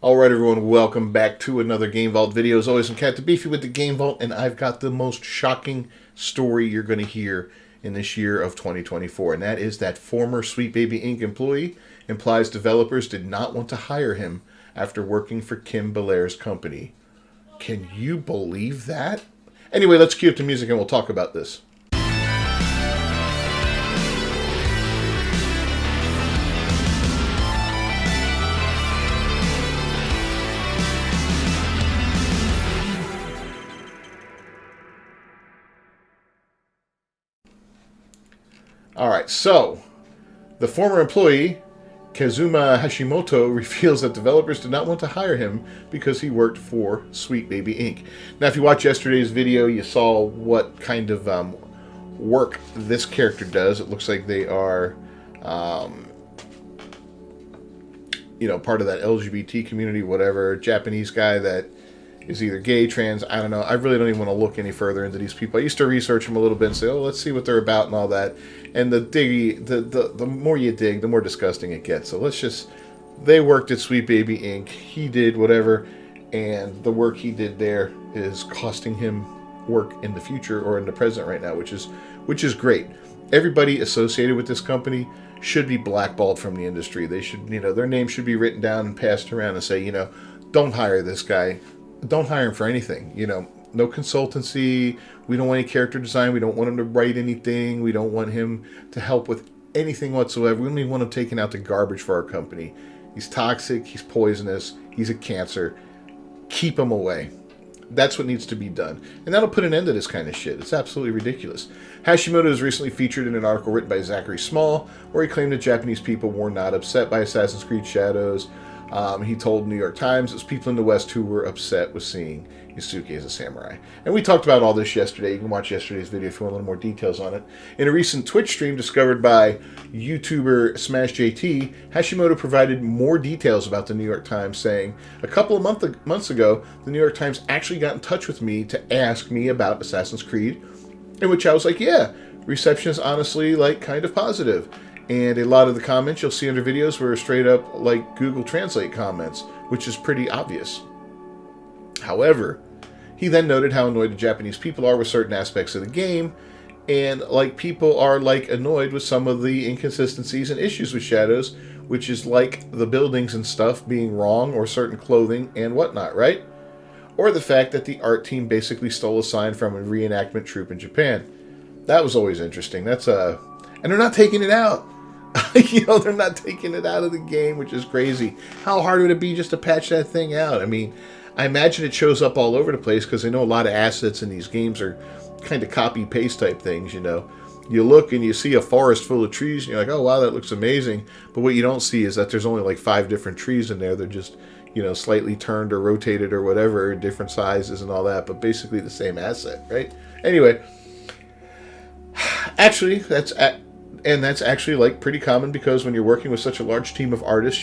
Alright everyone, welcome back to another Game Vault video. As always, I'm Captain Beefy with the Game Vault, and I've got the most shocking story you're going to hear in this year of 2024. And that is that former Sweet Baby Inc. employee implies developers did not want to hire him after working for Kim Belair's company. Can you believe that? Anyway, let's cue up the music and we'll talk about this. Alright, so the former employee, Kazuma Hashimoto, reveals that developers did not want to hire him because he worked for Sweet Baby Inc. Now, if you watched yesterday's video, you saw what kind of work this character does. It looks like they are, part of that LGBT community, whatever, Japanese guy that is either gay, trans, I don't know. I really don't even want to look any further into these people. I used to research them a little bit and say, oh, let's see what they're about and all that. And the more you dig, the more disgusting it gets. So they worked at Sweet Baby Inc. He did whatever, and the work he did there is costing him work in the future or in the present right now, which is great. Everybody associated with this company should be blackballed from the industry. They should, their name should be written down and passed around and say, don't hire this guy. Don't hire him for anything. No consultancy. We don't want any character design. We don't want him to write anything. We don't want him to help with anything whatsoever. We don't even want him taking out the garbage for our company. He's toxic. He's poisonous. He's a cancer. Keep him away. That's what needs to be done. And that'll put an end to this kind of shit. It's absolutely ridiculous. Hashimoto was recently featured in an article written by Zachary Small, where he claimed that Japanese people were not upset by Assassin's Creed Shadows. He told New York Times it was people in the West who were upset with seeing Yusuke as a samurai. And we talked about all this yesterday. You can watch yesterday's video if you want a little more details on it. In a recent Twitch stream discovered by YouTuber SmashJT, Hashimoto provided more details about the New York Times, saying, a couple of months ago, the New York Times actually got in touch with me to ask me about Assassin's Creed, in which I was like, yeah, reception is honestly, kind of positive. And a lot of the comments you'll see under videos were straight up Google Translate comments, which is pretty obvious. However, he then noted how annoyed the Japanese people are with certain aspects of the game, and people are annoyed with some of the inconsistencies and issues with Shadows, which is the buildings and stuff being wrong, or certain clothing and whatnot, right? Or the fact that the art team basically stole a sign from a reenactment troupe in Japan. That was always interesting. And they're not taking it out. They're not taking it out of the game, which is crazy. How hard would it be just to patch that thing out? I mean, I imagine it shows up all over the place because I know a lot of assets in these games are kind of copy-paste type things, You look and you see a forest full of trees and you're like, oh, wow, that looks amazing. But what you don't see is that there's only 5 different trees in there. They're just, slightly turned or rotated or whatever, different sizes and all that, but basically the same asset, right? Anyway, actually, that's actually pretty common because when you're working with such a large team of artists,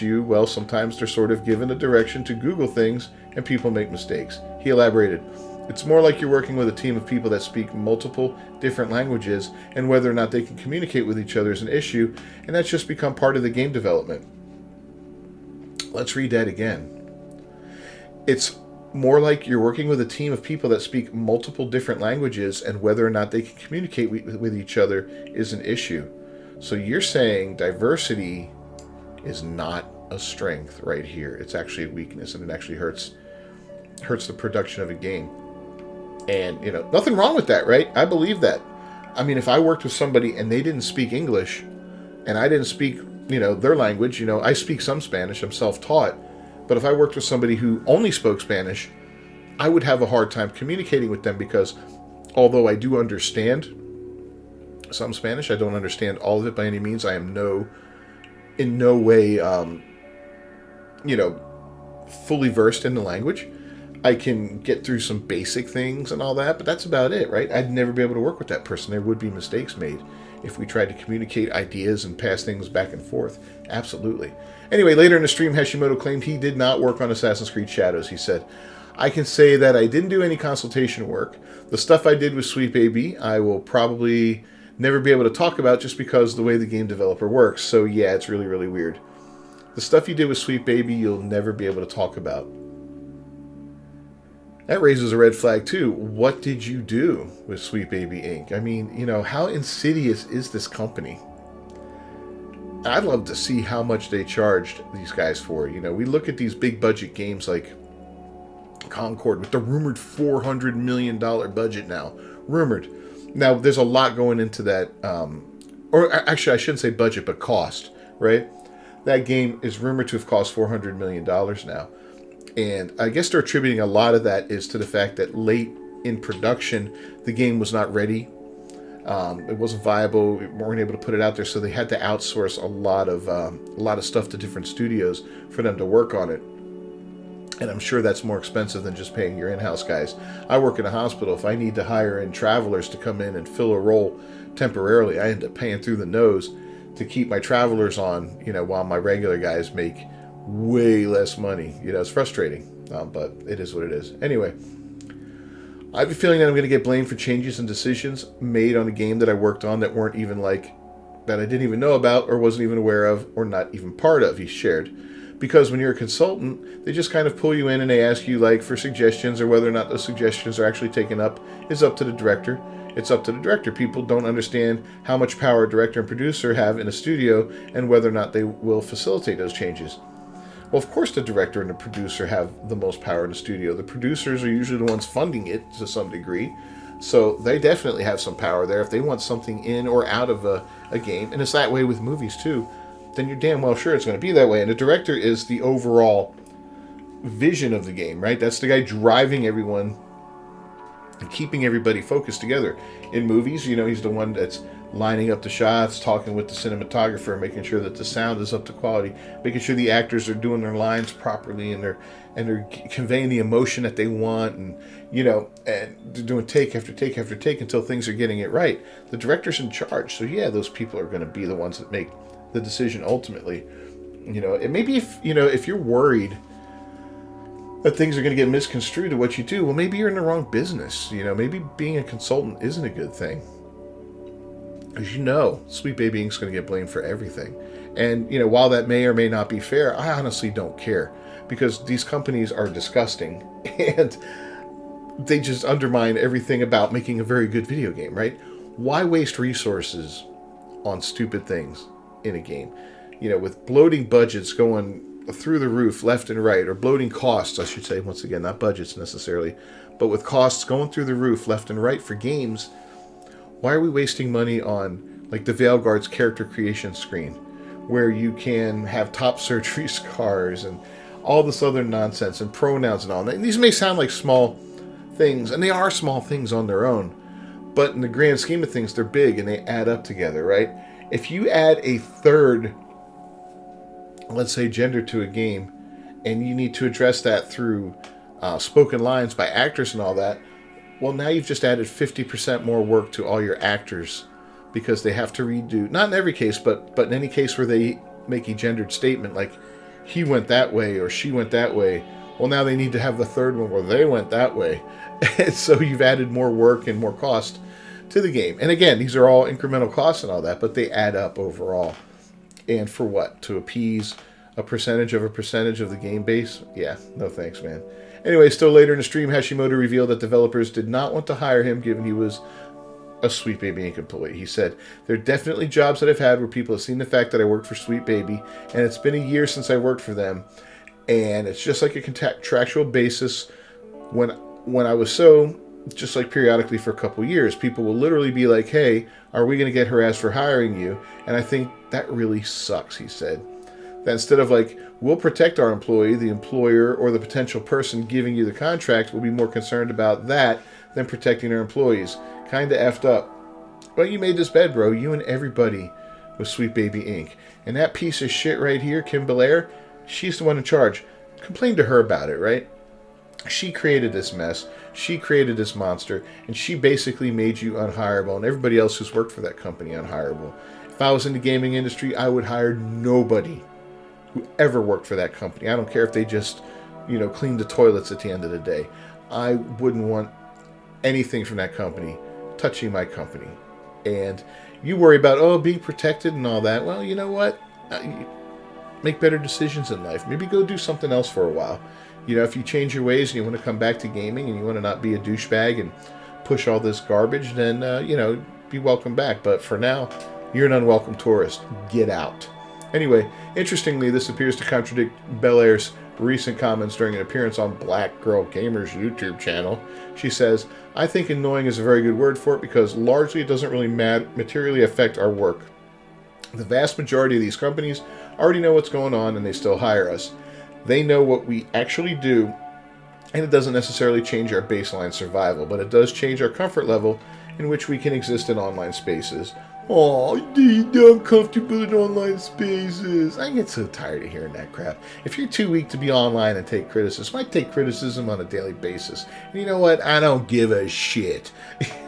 sometimes they're sort of given a direction to Google things and people make mistakes. He elaborated, it's more like you're working with a team of people that speak multiple different languages, and whether or not they can communicate with each other is an issue, and that's just become part of the game development. Let's read that again. It's more like you're working with a team of people that speak multiple different languages, and whether or not they can communicate with each other is an issue. So you're saying diversity is not a strength right here. It's actually a weakness, and it actually hurts the production of a game. And, nothing wrong with that, right? I believe that. I mean, if I worked with somebody and they didn't speak English, and I didn't speak, their language, I speak some Spanish, I'm self-taught, but if I worked with somebody who only spoke Spanish, I would have a hard time communicating with them because although I do understand some Spanish, I don't understand all of it by any means. I am in no way, fully versed in the language. I can get through some basic things and all that, but that's about it, right? I'd never be able to work with that person. There would be mistakes made if we tried to communicate ideas and pass things back and forth. Absolutely. Anyway, later in the stream, Hashimoto claimed he did not work on Assassin's Creed Shadows. He said, I can say that I didn't do any consultation work. The stuff I did with Sweet Baby, I will probably never be able to talk about just because of the way the game developer works. So yeah, it's really, really weird. The stuff you did with Sweet Baby, you'll never be able to talk about. That raises a red flag too. What did you do with Sweet Baby Inc? I mean, how insidious is this company? I'd love to see how much they charged these guys for. We look at these big budget games like Concord with the rumored $400 million budget now. Rumored. Now, there's a lot going into that, or actually, I shouldn't say budget, but cost, right? That game is rumored to have cost $400 million now. And I guess they're attributing a lot of that is to the fact that late in production, the game was not ready. It wasn't viable. We weren't able to put it out there, so they had to outsource a lot of stuff to different studios for them to work on it. And I'm sure that's more expensive than just paying your in-house guys. I work in a hospital. If I need to hire in travelers to come in and fill a role temporarily, I end up paying through the nose to keep my travelers on, while my regular guys make way less money. It's frustrating, but it is what it is. Anyway, I have a feeling that I'm going to get blamed for changes and decisions made on a game that I worked on that weren't even that I didn't even know about or wasn't even aware of or not even part of, he shared. Because when you're a consultant, they just kind of pull you in and they ask you for suggestions, or whether or not those suggestions are actually taken up is up to the director. It's up to the director. People don't understand how much power a director and producer have in a studio and whether or not they will facilitate those changes. Well, of course the director and the producer have the most power in the studio. The producers are usually the ones funding it to some degree. So they definitely have some power there if they want something in or out of a game. And it's that way with movies too. Then you're damn well sure it's going to be that way. And the director is the overall vision of the game, right? That's the guy driving everyone and keeping everybody focused together. In movies, he's the one that's lining up the shots, talking with the cinematographer, making sure that the sound is up to quality, making sure the actors are doing their lines properly and they're conveying the emotion that they want, and and they're doing take after take after take until things are getting it right. The director's in charge, so yeah, those people are going to be the ones that make the decision ultimately. It may be if you're worried that things are going to get misconstrued to what you do, well, maybe you're in the wrong business. Maybe being a consultant isn't a good thing. As Sweet Baby Inc.'s going to get blamed for everything. And, while that may or may not be fair, I honestly don't care. Because these companies are disgusting. And they just undermine everything about making a very good video game, right? Why waste resources on stupid things in a game? With bloating budgets going through the roof left and right, or bloating costs, I should say, once again, not budgets necessarily, but with costs going through the roof left and right for games, why are we wasting money on the Veilguard's character creation screen, where you can have top surgery scars and all this other nonsense and pronouns and all that? And these may sound like small things, and they are small things on their own, but in the grand scheme of things, they're big and they add up together, right? If you add a third, let's say, gender to a game, and you need to address that through spoken lines by actors and all that, well, now you've just added 50% more work to all your actors, because they have to redo, not in every case, but in any case where they make a gendered statement like he went that way or she went that way, well, now they need to have the third one where they went that way. And so you've added more work and more cost to the game. And again, these are all incremental costs and all that, but they add up overall. And for what? To appease a percentage of the game base? Yeah, no thanks, man. Anyway, still later in the stream, Hashimoto revealed that developers did not want to hire him given he was a Sweet Baby Inc. employee. He said, "There are definitely jobs that I've had where people have seen the fact that I worked for Sweet Baby, and it's been a year since I worked for them, and it's just like a contractual basis when I was just like periodically for a couple years, people will literally be like, hey, are we going to get harassed for hiring you? And I think that really sucks," he said. That instead of we'll protect our employee, the employer or the potential person giving you the contract will be more concerned about that than protecting their employees. Kinda effed up. Well, you made this bed, bro. You and everybody with Sweet Baby Inc. And that piece of shit right here, Kim Belair, she's the one in charge. Complain to her about it, right? She created this mess. She created this monster. And she basically made you unhireable and everybody else who's worked for that company unhireable. If I was in the gaming industry, I would hire nobody who ever worked for that company. I don't care if they just, cleaned the toilets at the end of the day. I wouldn't want anything from that company touching my company. And you worry about, being protected and all that. Well, you know what? make better decisions in life. Maybe go do something else for a while. You know, if you change your ways and you want to come back to gaming and you want to not be a douchebag and push all this garbage, then, you know, be welcome back. But for now, you're an unwelcome tourist. Get out. Anyway, interestingly, this appears to contradict Belair's recent comments during an appearance on Black Girl Gamer's YouTube channel. She says, I think annoying is a very good word for it because largely it doesn't really materially affect our work. The vast majority of these companies already know what's going on and they still hire us. They know what we actually do, and it doesn't necessarily change our baseline survival, but it does change our comfort level in which we can exist in online spaces. Oh, you're uncomfortable in online spaces. I get so tired of hearing that crap. If you're too weak to be online and take criticism, I take criticism on a daily basis. And you know what? I don't give a shit.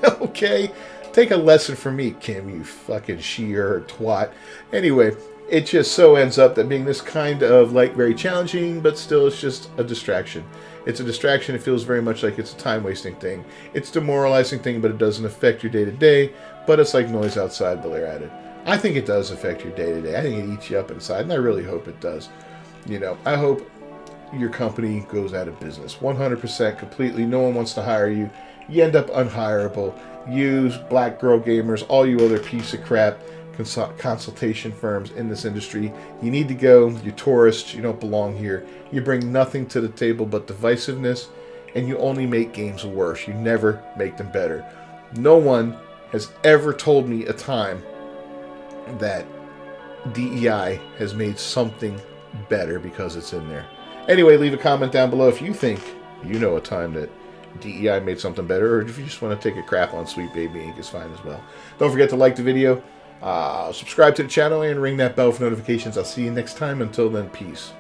Okay? Take a lesson from me, Kim, you fucking she-er twat. Anyway, it just so ends up that being this kind of, like, very challenging, but still it's just a distraction. It's a distraction. It feels very much like it's a time-wasting thing. It's a demoralizing thing, but it doesn't affect your day-to-day, but it's like noise outside, Blair added. I think it does affect your day-to-day. I think it eats you up inside, and I really hope it does. You know, I hope your company goes out of business. 100% completely. No one wants to hire you. You end up unhireable. You, Black Girl Gamers, all you other piece of crap consultation firms in this industry, you need to go. You're tourists. You don't belong here. You bring nothing to the table but divisiveness, and you only make games worse. You never make them better. No one has ever told me a time that DEI has made something better because it's in there. Anyway, leave a comment down below if you think you know a time that DEI made something better, or if you just want to take a crap on Sweet Baby Ink is fine as well. Don't forget to like the video, subscribe to the channel, and ring that bell for notifications. I'll see you next time. Until then, peace.